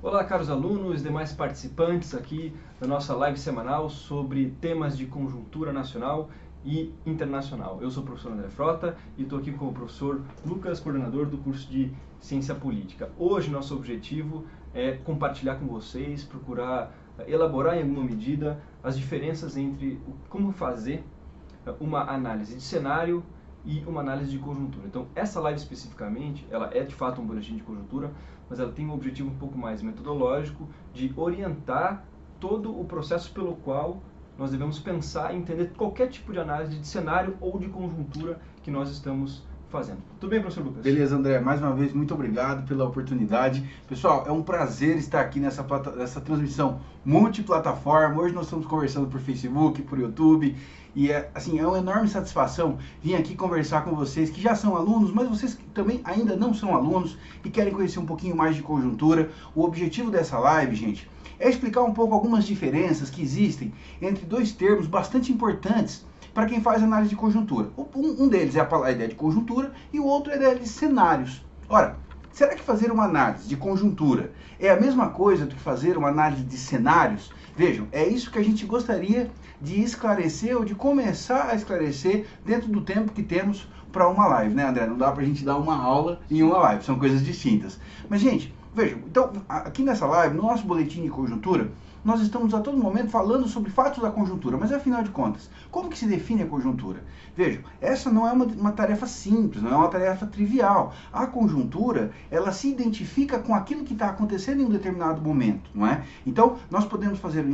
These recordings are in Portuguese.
Olá, caros alunos e demais participantes aqui da nossa live semanal sobre temas de conjuntura nacional e internacional. Eu sou o professor André Frota e estou aqui com o professor Lucas, coordenador do curso de Ciência Política. Hoje, nosso objetivo é compartilhar com vocês, procurar elaborar em alguma medida as diferenças entre como fazer uma análise de cenário e uma análise de conjuntura. Então, essa live especificamente, ela é de fato um boletim de conjuntura, mas ela tem um objetivo um pouco mais metodológico de orientar todo o processo pelo qual nós devemos pensar e entender qualquer tipo de análise de cenário ou de conjuntura que nós estamos fazendo. Tudo bem, professor Lucas? Beleza, André. Mais uma vez, muito obrigado pela oportunidade. Pessoal, é um prazer estar aqui nessa transmissão multiplataforma. Hoje nós estamos conversando por Facebook, por YouTube. E é uma enorme satisfação vir aqui conversar com vocês que já são alunos, mas vocês que também ainda não são alunos e querem conhecer um pouquinho mais de conjuntura. O objetivo dessa live, gente, é explicar um pouco algumas diferenças que existem entre dois termos bastante importantes para quem faz análise de conjuntura. Um deles é a ideia de conjuntura e o outro é a ideia de cenários. Ora, será que fazer uma análise de conjuntura é a mesma coisa do que fazer uma análise de cenários? Vejam, é isso que a gente gostaria de esclarecer ou de começar a esclarecer dentro do tempo que temos para uma live, né, André? Não dá para a gente dar uma aula em uma live, são coisas distintas. Mas, gente, vejam, então, aqui nessa live, no nosso boletim de conjuntura, nós estamos a todo momento falando sobre fatos da conjuntura, mas afinal de contas, como que se define a conjuntura? Vejam, essa não é uma tarefa simples, não é uma tarefa trivial. A conjuntura, ela se identifica com aquilo que está acontecendo em um determinado momento, não é? Então, nós podemos fazer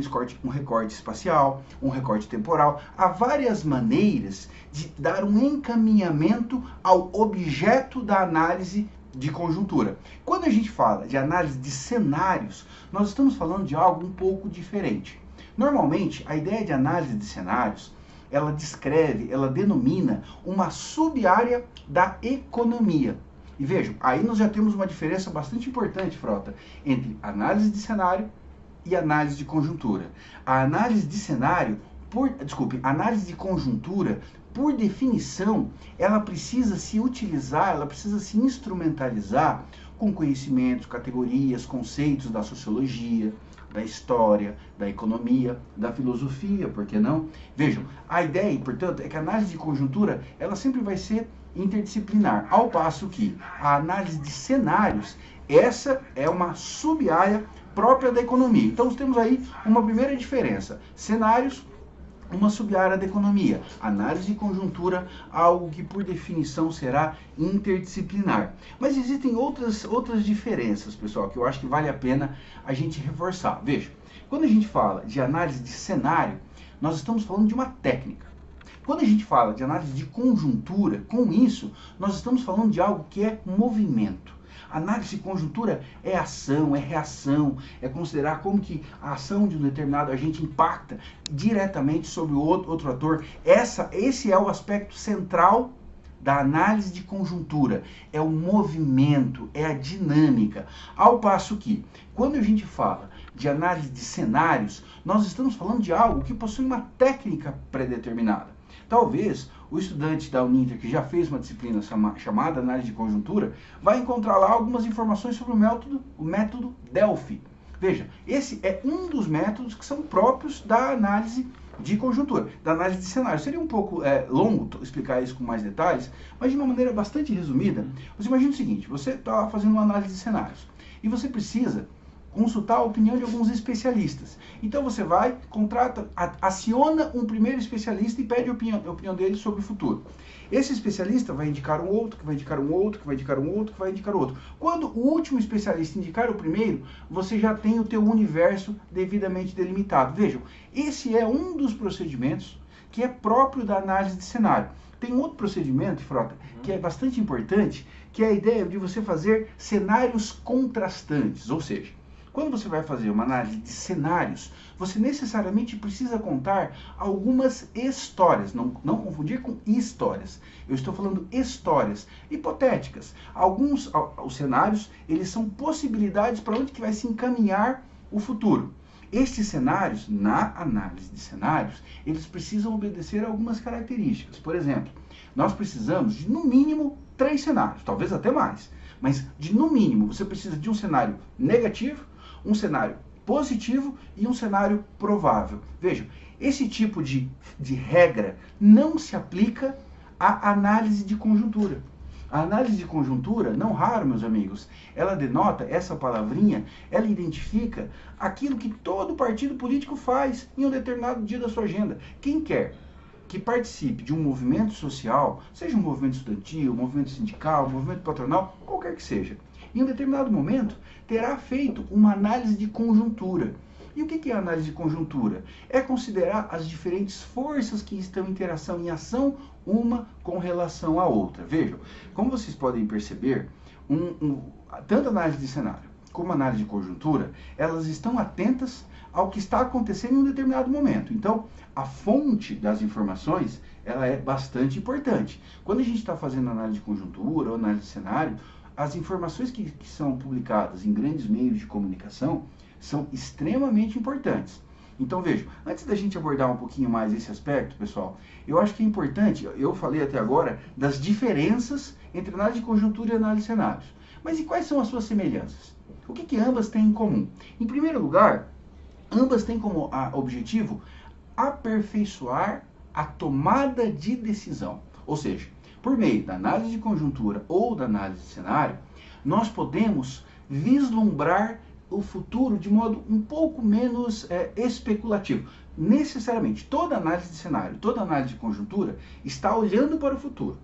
um recorte espacial, um recorte temporal. Há várias maneiras de dar um encaminhamento ao objeto da análise de conjuntura. Quando a gente fala de análise de cenários, nós estamos falando de algo um pouco diferente. Normalmente, a ideia de análise de cenários, ela descreve, ela denomina uma sub-área da economia. E vejam, aí nós já temos uma diferença bastante importante, Frota, entre análise de cenário e análise de conjuntura. A análise de cenário, análise de conjuntura, por definição, ela precisa se utilizar, ela precisa se instrumentalizar com conhecimentos, categorias, conceitos da sociologia, da história, da economia, da filosofia, por que não? Vejam, a ideia, portanto, é que a análise de conjuntura, ela sempre vai ser interdisciplinar, ao passo que a análise de cenários, essa é uma sub-área própria da economia. Então, nós temos aí uma primeira diferença. Cenários, uma sub-área da economia. Análise de conjuntura, algo que por definição será interdisciplinar. Mas existem outras diferenças, pessoal, que eu acho que vale a pena a gente reforçar. Veja, quando a gente fala de análise de cenário, nós estamos falando de uma técnica. Quando a gente fala de análise de conjuntura, com isso, nós estamos falando de algo que é movimento. Análise de conjuntura é ação, é reação, é considerar como que a ação de um determinado agente impacta diretamente sobre o outro ator. Esse é o aspecto central da análise de conjuntura, é o movimento, é a dinâmica. Ao passo que, quando a gente fala de análise de cenários, nós estamos falando de algo que possui uma técnica pré-determinada. Talvez o estudante da Uninter que já fez uma disciplina chamada análise de conjuntura vai encontrar lá algumas informações sobre o método Delphi. Veja, esse é um dos métodos que são próprios da análise de conjuntura, da análise de cenário. Seria um pouco longo explicar isso com mais detalhes, mas de uma maneira bastante resumida. Você imagina o seguinte, você está fazendo uma análise de cenários e você precisa consultar a opinião de alguns especialistas. Então você vai, aciona um primeiro especialista e pede a opinião dele sobre o futuro. Esse especialista vai indicar um outro, que vai indicar um outro, que vai indicar um outro, que vai indicar outro. Quando o último especialista indicar o primeiro, você já tem o teu universo devidamente delimitado. Vejam, esse é um dos procedimentos que é próprio da análise de cenário. Tem um outro procedimento, Frota, que é bastante importante, que é a ideia de você fazer cenários contrastantes, ou seja, quando você vai fazer uma análise de cenários, você necessariamente precisa contar algumas histórias, não confundir com histórias. Eu estou falando histórias hipotéticas. Os cenários, eles são possibilidades para onde que vai se encaminhar o futuro. Estes cenários, na análise de cenários, eles precisam obedecer a algumas características. Por exemplo, nós precisamos de, no mínimo, 3 cenários, talvez até mais. Mas, no mínimo, você precisa de um cenário negativo, um cenário positivo e um cenário provável. Vejam, esse tipo de regra não se aplica à análise de conjuntura. A análise de conjuntura, não raro, meus amigos, ela denota, essa palavrinha, ela identifica aquilo que todo partido político faz em um determinado dia da sua agenda. Quem quer que participe de um movimento social, seja um movimento estudantil, um movimento sindical, um movimento patronal, qualquer que seja, em um determinado momento terá feito uma análise de conjuntura. E o que é a análise de conjuntura? É considerar as diferentes forças que estão em interação, em ação, uma com relação à outra. Vejam, como vocês podem perceber, tanto a análise de cenário como a análise de conjuntura, elas estão atentas ao que está acontecendo em um determinado momento. Então, a fonte das informações, ela é bastante importante. Quando a gente está fazendo análise de conjuntura ou análise de cenário, as informações que são publicadas em grandes meios de comunicação são extremamente importantes. Então vejam, antes da gente abordar um pouquinho mais esse aspecto, pessoal, eu acho que é importante, eu falei até agora das diferenças entre análise de conjuntura e análise de cenários. Mas e quais são as suas semelhanças? O que ambas têm em comum? Em primeiro lugar, ambas têm como objetivo aperfeiçoar a tomada de decisão. Ou seja, por meio da análise de conjuntura ou da análise de cenário, nós podemos vislumbrar o futuro de modo um pouco menos especulativo. Necessariamente, toda análise de cenário, toda análise de conjuntura está olhando para o futuro.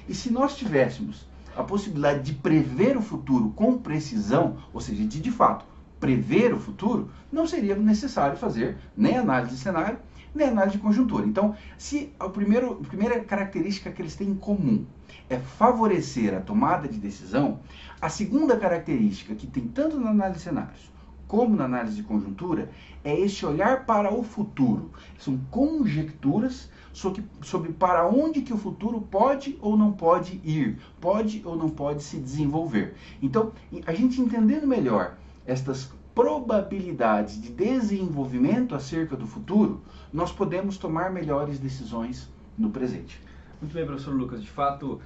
E se nós tivéssemos a possibilidade de prever o futuro com precisão, ou seja, de fato prever o futuro, não seria necessário fazer nem análise de cenário, nem análise de conjuntura. Então, se a primeira característica que eles têm em comum é favorecer a tomada de decisão, a segunda característica que tem tanto na análise de cenários como na análise de conjuntura é este olhar para o futuro. São conjecturas sobre para onde que o futuro pode ou não pode ir, pode ou não pode se desenvolver. Então, a gente entendendo melhor estas probabilidades de desenvolvimento acerca do futuro, nós podemos tomar melhores decisões no presente. Muito bem, professor Lucas. De fato,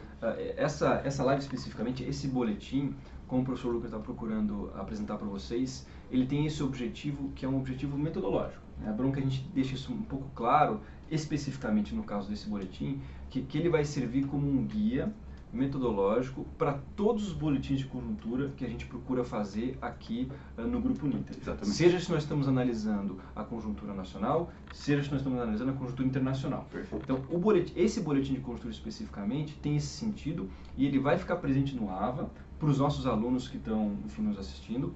essa live especificamente, esse boletim, como o professor Lucas está procurando apresentar para vocês, ele tem esse objetivo, que é um objetivo metodológico. É bom que a gente deixe isso um pouco claro, especificamente no caso desse boletim, que ele vai servir como um guia metodológico para todos os boletins de conjuntura que a gente procura fazer aqui no Grupo Ninter. Exatamente. Seja se nós estamos analisando a conjuntura nacional, seja se nós estamos analisando a conjuntura internacional. Perfeito. Então, esse boletim de conjuntura especificamente tem esse sentido e ele vai ficar presente no AVA para os nossos alunos que estão, enfim, nos assistindo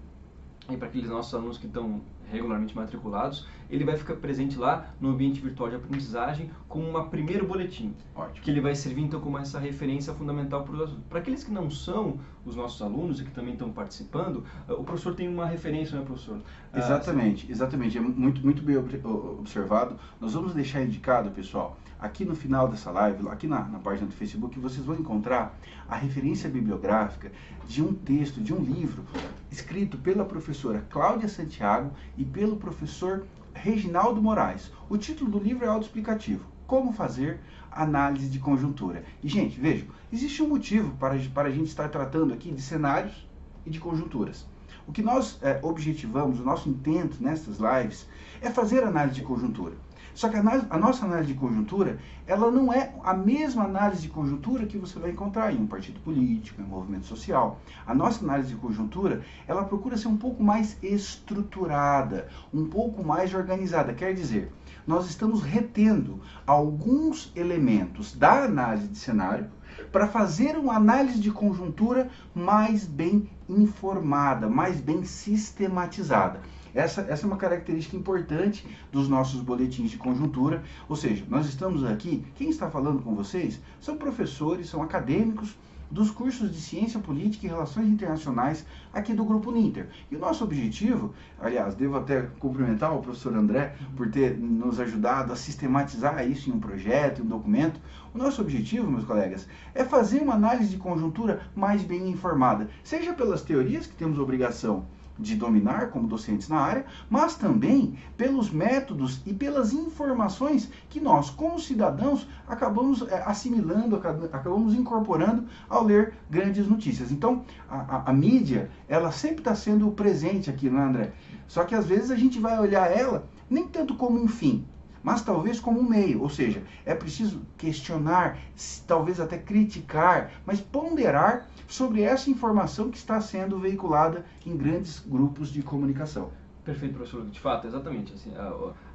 e para aqueles nossos alunos que estão regularmente matriculados, ele vai ficar presente lá no ambiente virtual de aprendizagem como um primeiro boletim. Ótimo. Que ele vai servir então como essa referência fundamental para os alunos. Para aqueles que não são os nossos alunos e que também estão participando, o professor tem uma referência, né, professor? Exatamente, exatamente. É muito bem observado. Nós vamos deixar indicado, pessoal, aqui no final dessa live, aqui na página do Facebook, vocês vão encontrar a referência bibliográfica de um texto, de um livro, escrito pela professora Cláudia Santiago e pelo professor Reginaldo Moraes. O título do livro é autoexplicativo. Como fazer análise de conjuntura. E, gente, vejam, existe um motivo para a gente estar tratando aqui de cenários e de conjunturas. O que nós objetivamos, o nosso intento nessas lives, é fazer análise de conjuntura. Só que a nossa análise de conjuntura, ela não é a mesma análise de conjuntura que você vai encontrar em um partido político, em um movimento social. A nossa análise de conjuntura, ela procura ser um pouco mais estruturada, um pouco mais organizada. Quer dizer, nós estamos retendo alguns elementos da análise de cenário para fazer uma análise de conjuntura mais bem informada, mais bem sistematizada. Essa é uma característica importante dos nossos boletins de conjuntura, ou seja, nós estamos aqui, quem está falando com vocês são professores, são acadêmicos dos cursos de Ciência Política e Relações Internacionais aqui do Grupo Ninter. E o nosso objetivo, aliás, devo até cumprimentar o professor André por ter nos ajudado a sistematizar isso em um projeto, em um documento. O nosso objetivo, meus colegas, é fazer uma análise de conjuntura mais bem informada, seja pelas teorias que temos obrigação de dominar como docentes na área, mas também pelos métodos e pelas informações que nós, como cidadãos, acabamos assimilando, acabamos incorporando ao ler grandes notícias. Então, a mídia, ela sempre está sendo presente aqui, não é, André? Só que às vezes a gente vai olhar ela nem tanto como um fim, mas talvez como um meio, ou seja, é preciso questionar, talvez até criticar, mas ponderar sobre essa informação que está sendo veiculada em grandes grupos de comunicação. Perfeito, professor. De fato, exatamente. Assim,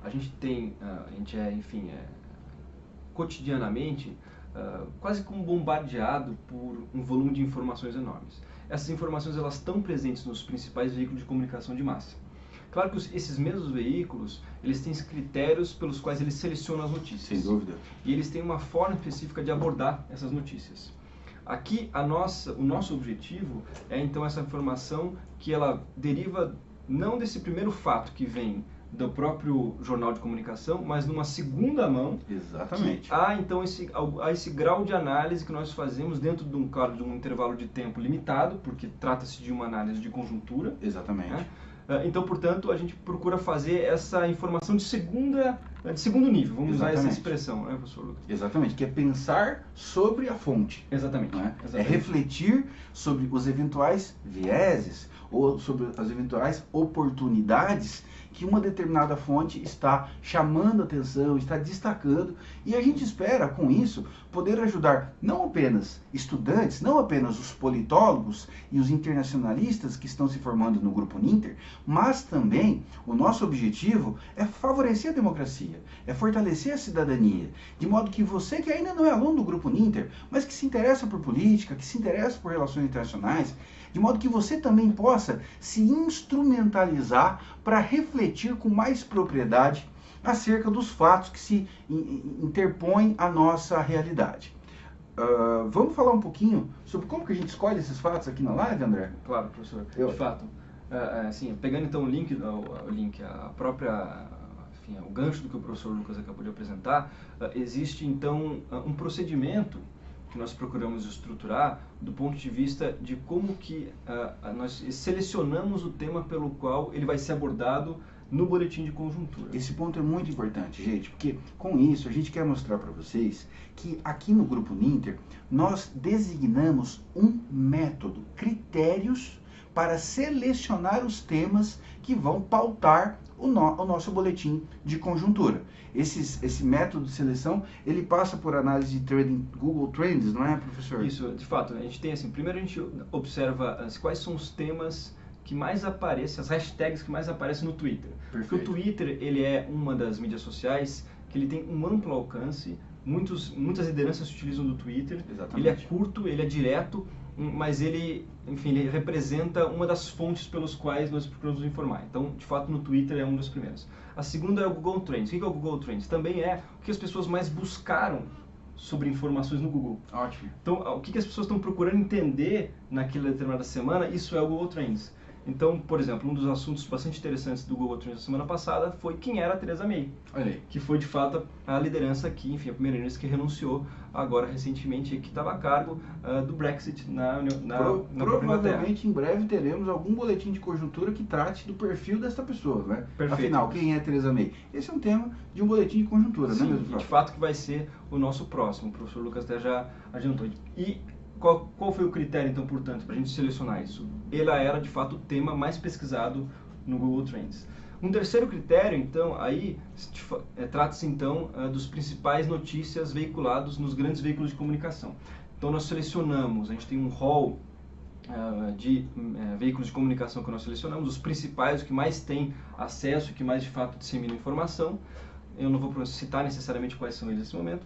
a gente tem, a gente é, enfim, cotidianamente, quase como bombardeado por um volume de informações enormes. Essas informações elas estão presentes nos principais veículos de comunicação de massa. Claro que esses mesmos veículos, eles têm critérios pelos quais eles selecionam as notícias. Sem dúvida. E eles têm uma forma específica de abordar essas notícias. Aqui, o nosso objetivo é, então, essa informação que ela deriva não desse primeiro fato que vem do próprio jornal de comunicação, mas numa segunda mão. Exatamente. Há, então, esse grau de análise que nós fazemos dentro de de um intervalo de tempo limitado, porque trata-se de uma análise de conjuntura. Exatamente. Né? Então, portanto, a gente procura fazer essa informação de segundo nível, vamos usar essa expressão, né, professor Lucas? Exatamente, que é pensar sobre a fonte. Exatamente. Né? Exatamente. É refletir sobre os eventuais vieses ou sobre as eventuais oportunidades que uma determinada fonte está chamando a atenção, está destacando, e a gente espera, com isso, poder ajudar não apenas estudantes, não apenas os politólogos e os internacionalistas que estão se formando no Grupo Ninter, mas também o nosso objetivo é favorecer a democracia, é fortalecer a cidadania, de modo que você que ainda não é aluno do Grupo Ninter, mas que se interessa por política, que se interessa por relações internacionais, de modo que você também possa se instrumentalizar para refletir com mais propriedade acerca dos fatos que se interpõem à nossa realidade. Vamos falar um pouquinho sobre como que a gente escolhe esses fatos aqui na live, André? Claro, professor. De fato. Assim, pegando então o link, a própria, enfim, o gancho do que o professor Lucas acabou de apresentar, existe então um procedimento que nós procuramos estruturar do ponto de vista de como que nós selecionamos o tema pelo qual ele vai ser abordado no boletim de conjuntura. Esse ponto é muito importante, gente, porque com isso a gente quer mostrar para vocês que aqui no Grupo Ninter nós designamos um método, critérios para selecionar os temas que vão pautar o nosso boletim de conjuntura. Esse método de seleção, ele passa por análise de trending, Google Trends, não é, professor? Isso, de fato. A gente tem assim, primeiro a gente observa quais são os temas que mais aparecem, as hashtags que mais aparecem no Twitter. Perfeito. Porque o Twitter, ele é uma das mídias sociais que ele tem um amplo alcance, muitas lideranças se utilizam do Twitter. Exatamente. Ele é curto, ele é direto, mas ele, enfim, ele representa uma das fontes pelos quais nós procuramos informar. Então, de fato, no Twitter é um dos primeiros. A segunda é o Google Trends. O que é o Google Trends? Também é o que as pessoas mais buscaram sobre informações no Google. Ótimo. Então, o que as pessoas estão procurando entender naquela determinada semana, isso é o Google Trends. Então, por exemplo, um dos assuntos bastante interessantes do Google Trends da semana passada foi quem era a Theresa May. Olha aí. Que foi, de fato, a liderança aqui, enfim, a primeira-ministra que renunciou agora recentemente, que estava a cargo do Brexit na provavelmente em breve teremos algum boletim de conjuntura que trate do perfil dessa pessoa, né? Perfeito. Afinal, quem é Theresa May? Esse é um tema de um boletim de conjuntura, sim, né, mesmo? De fato que vai ser o nosso próximo, o professor Lucas até já adiantou. E qual foi o critério, então, portanto, para a gente selecionar isso? Ela era, de fato, o tema mais pesquisado no Google Trends. Um terceiro critério, então, aí trata-se, então, dos principais notícias veiculados nos grandes veículos de comunicação. Então, nós selecionamos, a gente tem um hall de veículos de comunicação que nós selecionamos, os principais, os que mais têm acesso, que mais, de fato, disseminam informação. Eu não vou citar necessariamente quais são eles nesse momento.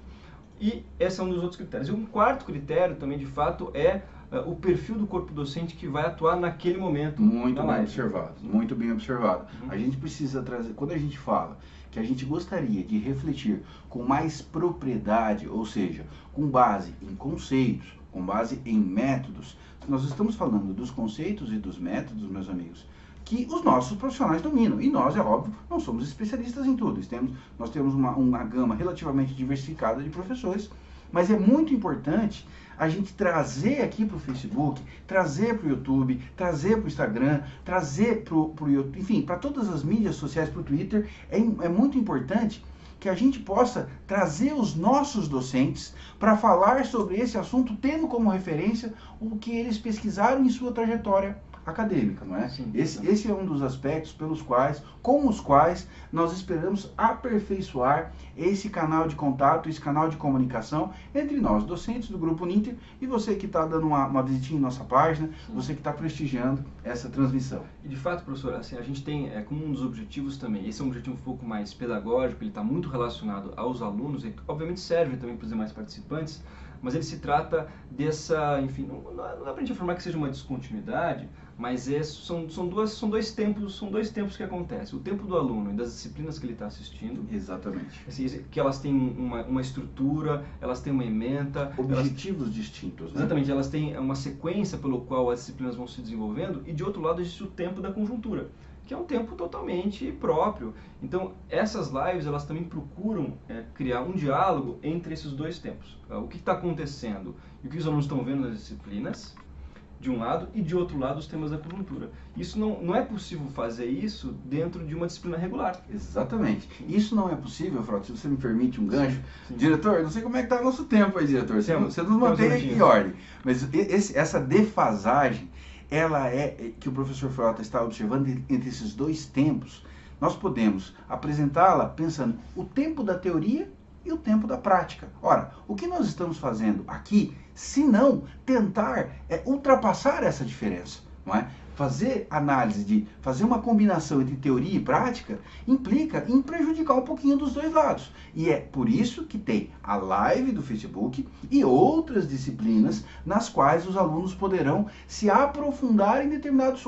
E esse é um dos outros critérios. E um quarto critério também, de fato, é o perfil do corpo docente que vai atuar naquele momento. Muito bem observado, muito bem observado. Uhum. A gente precisa trazer, quando a gente fala que a gente gostaria de refletir com mais propriedade, ou seja, com base em conceitos, com base em métodos, nós estamos falando dos conceitos e dos métodos, meus amigos, que os nossos profissionais dominam. E nós, é óbvio, não somos especialistas em tudo. Nós temos uma gama relativamente diversificada de professores, mas é muito importante a gente trazer aqui para o Facebook, trazer para o YouTube, trazer para o Instagram, trazer para o YouTube, enfim, para todas as mídias sociais, para o Twitter. É muito importante que a gente possa trazer os nossos docentes para falar sobre esse assunto, tendo como referência o que eles pesquisaram em sua trajetória acadêmica, não é? Sim, Esse é um dos aspectos com os quais nós esperamos aperfeiçoar esse canal de contato, esse canal de comunicação entre nós, docentes do Grupo Ninter, e você que está dando uma visitinha em nossa página, você que está prestigiando essa transmissão. E de fato, professor, assim, a gente tem como um dos objetivos também, esse é um objetivo um pouco mais pedagógico, ele está muito relacionado aos alunos, e obviamente serve também para os demais participantes, mas ele se trata dessa, enfim, não dá para a gente afirmar que seja uma descontinuidade, mas são dois tempos que acontecem. O tempo do aluno e das disciplinas que ele está assistindo. Exatamente. Assim, que elas têm uma estrutura, elas têm uma ementa. Objetivos distintos, né? Exatamente, elas têm uma sequência pelo qual as disciplinas vão se desenvolvendo, e de outro lado existe o tempo da conjuntura, que é um tempo totalmente próprio. Então, essas lives, elas também procuram criar um diálogo entre esses dois tempos. O que está acontecendo e o que os alunos estão vendo nas disciplinas, de um lado, e de outro lado os temas da conjuntura. Isso não é possível fazer isso dentro de uma disciplina regular. Exatamente. Isso não é possível, Frota, se você me permite um gancho. Sim. Diretor, não sei como é que está o nosso tempo aí, diretor. Você nos mantém em ordem. Mas essa defasagem, ela que o professor Frota está observando entre esses dois tempos. Nós podemos apresentá-la pensando o tempo da teoria e o tempo da prática. Ora, o que nós estamos fazendo aqui, se não tentar ultrapassar essa diferença, não é? Fazer análise, fazer uma combinação entre teoria e prática, implica em prejudicar um pouquinho dos dois lados. E é por isso que tem a live do Facebook e outras disciplinas nas quais os alunos poderão se aprofundar em determinados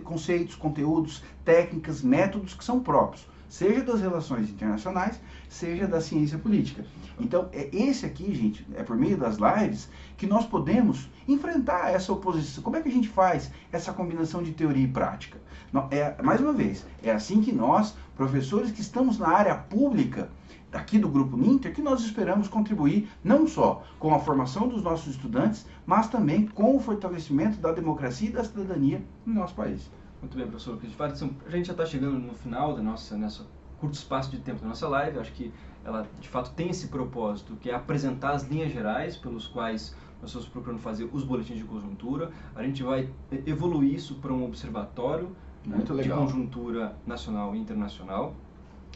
conceitos, conteúdos, técnicas, métodos que são próprios, seja das relações internacionais, seja da ciência política. Então, esse aqui, gente, é por meio das lives que nós podemos enfrentar essa oposição. Como é que a gente faz essa combinação de teoria e prática? Mais uma vez, é assim que nós, professores que estamos na área pública, aqui do Grupo Ninter, que nós esperamos contribuir não só com a formação dos nossos estudantes, mas também com o fortalecimento da democracia e da cidadania no nosso país. Muito bem, professor. A gente já está chegando no final da nossa curto espaço de tempo da nossa live. Eu acho que ela, de fato, tem esse propósito, que é apresentar as linhas gerais pelos quais nós estamos procurando fazer os boletins de conjuntura. A gente vai evoluir isso para um observatório de conjuntura nacional e internacional.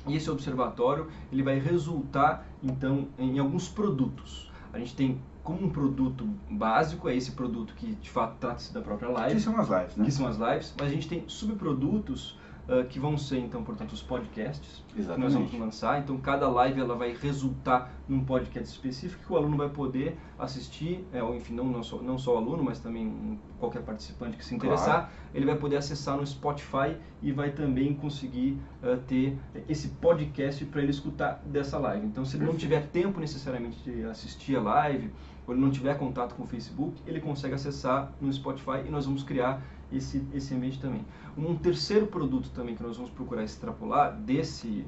E esse observatório ele vai resultar, então, em alguns produtos. A gente tem como um produto básico, é esse produto que de fato trata-se da própria live. Que são as lives, né? Que são as lives, mas a gente tem subprodutos que vão ser, então, portanto, os podcasts. Exatamente. Que nós vamos lançar. Então, cada live ela vai resultar num podcast específico que o aluno vai poder assistir, ou enfim, não só o aluno, mas também qualquer participante que se interessar. Claro. Ele vai poder acessar no Spotify e vai também conseguir ter esse podcast para ele escutar dessa live. Então, se ele não tiver tempo necessariamente de assistir a live, ou ele não tiver contato com o Facebook, ele consegue acessar no Spotify e nós vamos criar esse ambiente também. Um terceiro produto também que nós vamos procurar extrapolar desse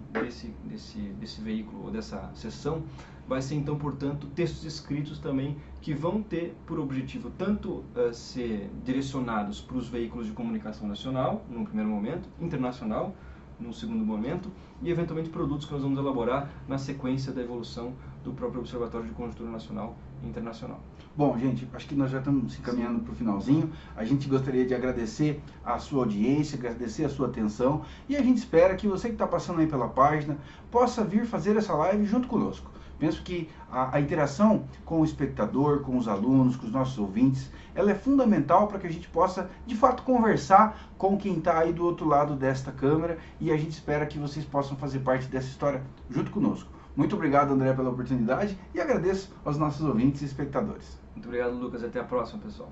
veículo, ou dessa sessão, vai ser então, portanto, textos escritos também que vão ter por objetivo tanto ser direcionados para os veículos de comunicação nacional, num primeiro momento, internacional, num segundo momento, e eventualmente produtos que nós vamos elaborar na sequência da evolução do próprio Observatório de Conjuntura Nacional e Internacional. Bom, gente, acho que nós já estamos se encaminhando para o finalzinho. A gente gostaria de agradecer a sua audiência, agradecer a sua atenção, e a gente espera que você que está passando aí pela página possa vir fazer essa live junto conosco. Penso que a interação com o espectador, com os alunos, com os nossos ouvintes, ela é fundamental para que a gente possa, de fato, conversar com quem está aí do outro lado desta câmera, e a gente espera que vocês possam fazer parte dessa história junto conosco. Muito obrigado, André, pela oportunidade, e agradeço aos nossos ouvintes e espectadores. Muito obrigado, Lucas. Até a próxima, pessoal.